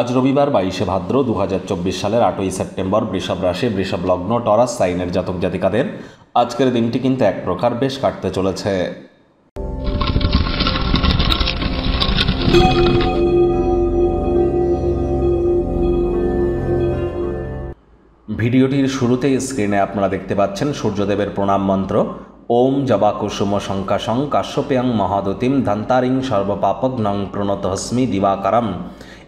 আজ রবিবার 22শে ভাদ্র 2024 সালের 8ই সেপ্টেম্বর বৃষভ রাশি বৃষভ লগ্ন টরাস সাইনের জাতক জাতিকাদের আজকের দিনটি কিন্তু এক প্রকার বেশ কাটতে চলেছে। ভিডিওটির শুরুতেই স্ক্রিনে আপনারা দেখতে পাচ্ছেন সূর্যদেবের প্রণাম মন্ত্র ওম জবাকুসুম শঙ্কাশং কাশ্যপেয়ং মহাদতিম ধন্তারিং সর্বপাপগ্নং প্রণতহস্মি দিবাকারম।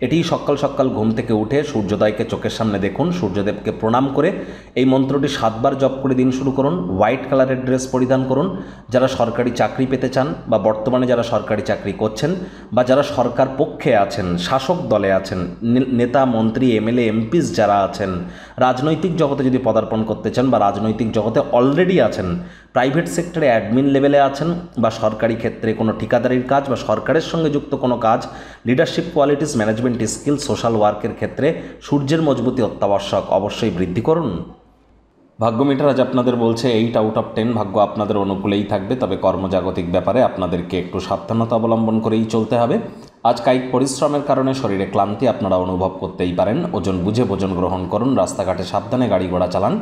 এটি সকাল সকাল ঘুম থেকে উঠে সূর্যোদয়কে চোখের সামনে দেখুন, সূর্যদেবকে প্রণাম করে এই মন্ত্রটি 7 বার জপ করে দিন শুরু করুন। হোয়াইট কালারের ড্রেস পরিধান করুন। যারা সরকারি চাকরি পেতে চান বা বর্তমানে যারা সরকারি চাকরি করছেন বা যারা সরকার পক্ষে আছেন, শাসক দলে আছেন, নেতা মন্ত্রী এমএলএ এমপিস যারা আছেন, রাজনৈতিক জগতে যদি পদার্পণ করতে চান বা রাজনৈতিক জগতে অলরেডি আছেন, প্রাইভেট সেক্টরে অ্যাডমিন লেভেলে আছেন বা সরকারি ক্ষেত্রে কোনো ঠিকাদারির কাজ বা সরকারের সঙ্গে যুক্ত কোনো কাজ, leadership qualities, management skill, social ওয়ার্কের ক্ষেত্রে সূর্যের মজবুতি অত্যাবশ্যক, অবশ্যই বৃদ্ধি করুন। ভাগ্য মিটার আজ আপনাদের বলছে 8 আউট অফ 10 ভাগ্য আপনাদের অনুকূলেই থাকবে, তবে কর্মজাগতিক ব্যাপারে আপনাদেরকে একটু সাবধানতা অবলম্বন করেই চলতে হবে। আজ কায়িক পরিশ্রমের কারণে শরীরে ক্লান্তি আপনারা অনুভব করতেই পারেন। ওজন বুঝে ভোজন গ্রহণ করুন। রাস্তাঘাটে সাবধানে গাড়ি ঘোড়া চালান।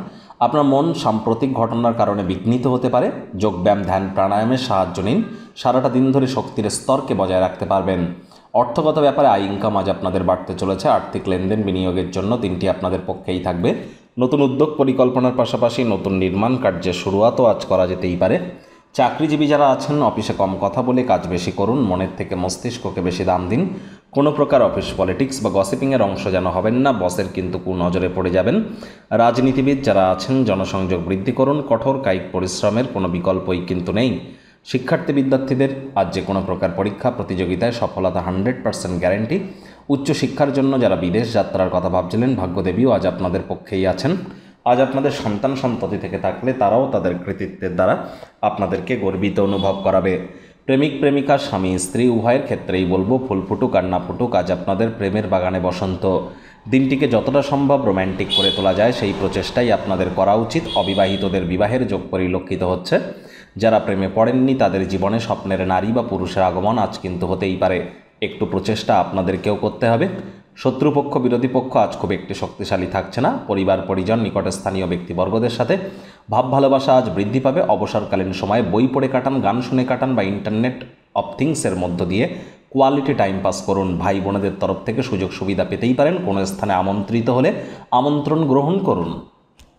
আপনার মন সাম্প্রতিক ঘটনার কারণে বিঘ্নিত হতে পারে। যোগব্যায়াম, ধ্যান, প্রাণায়ামের সাহায্য নিন। সারাটা দিন ধরে শক্তির স্তরকে বজায় রাখতে পারবেন। অর্থগত ব্যাপারে আয় ইনকাম আজ আপনাদের বাড়তে চলেছে। আর্থিক লেনদেন বিনিয়োগের জন্য দিনটি আপনাদের পক্ষেই থাকবে। নতুন উদ্যোগ পরিকল্পনার পাশাপাশি নতুন নির্মাণ কার্যের শুরুয়াতও আজ করা যেতেই পারে। চাকরিজীবী যারা আছেন অফিসে কম কথা বলে কাজ বেশি করুন। মনের থেকে মস্তিষ্ককে বেশি দাম দিন। কোনো প্রকার অফিস পলিটিক্স বা গসিপিংয়ের অংশ যেন হবেন না, বসের কিন্তু কুনজরে পড়ে যাবেন। রাজনীতিবিদ যারা আছেন জনসংযোগ বৃদ্ধি করুন। কঠোর কায়িক পরিশ্রমের কোনো বিকল্পই কিন্তু নেই। শিক্ষার্থী বিদ্যার্থীদের আজ যে কোনো প্রকার পরীক্ষা প্রতিযোগিতায় সফলতা 100% গ্যারেন্টি। উচ্চশিক্ষার জন্য যারা বিদেশ যাত্রার কথা ভাবছিলেন ভাগ্যদেবীও আজ আপনাদের পক্ষেই আছেন। আজ আপনাদের সন্তান সন্ততি থেকে থাকলে তারাও তাদের কৃতিত্বের দ্বারা আপনাদেরকে গর্বিত অনুভব করাবে। প্রেমিক প্রেমিকা, স্বামী স্ত্রী উভয়ের ক্ষেত্রেই বলবো ফুল ফুটুক আর না ফুটুক, আজ আপনাদের প্রেমের বাগানে বসন্ত। দিনটিকে যতটা সম্ভব রোম্যান্টিক করে তোলা যায় সেই প্রচেষ্টাই আপনাদের করা উচিত। অবিবাহিতদের বিবাহের যোগ পরিলক্ষিত হচ্ছে। যারা প্রেমে পড়েননি তাদের জীবনে স্বপ্নের নারী বা পুরুষের আগমন আজ কিন্তু হতেই পারে। একটু প্রচেষ্টা আপনাদেরকেও করতে হবে। শত্রুপক্ষ বিরোধী পক্ষ আজ খুব একটি শক্তিশালী থাকছে না। পরিবার পরিজন নিকটে স্থানীয় ব্যক্তিবর্গদের সাথে ভাব ভালোবাসা আজ বৃদ্ধি পাবে। অবসরকালীন সময়ে বই পড়ে কাটান, গান শুনে কাটান বা ইন্টারনেট অফ থিংসের মধ্য দিয়ে কোয়ালিটি টাইম পাস করুন। ভাই বোনেদের তরফ থেকে সুযোগ সুবিধা পেতেই পারেন। কোনো স্থানে আমন্ত্রিত হলে আমন্ত্রণ গ্রহণ করুন।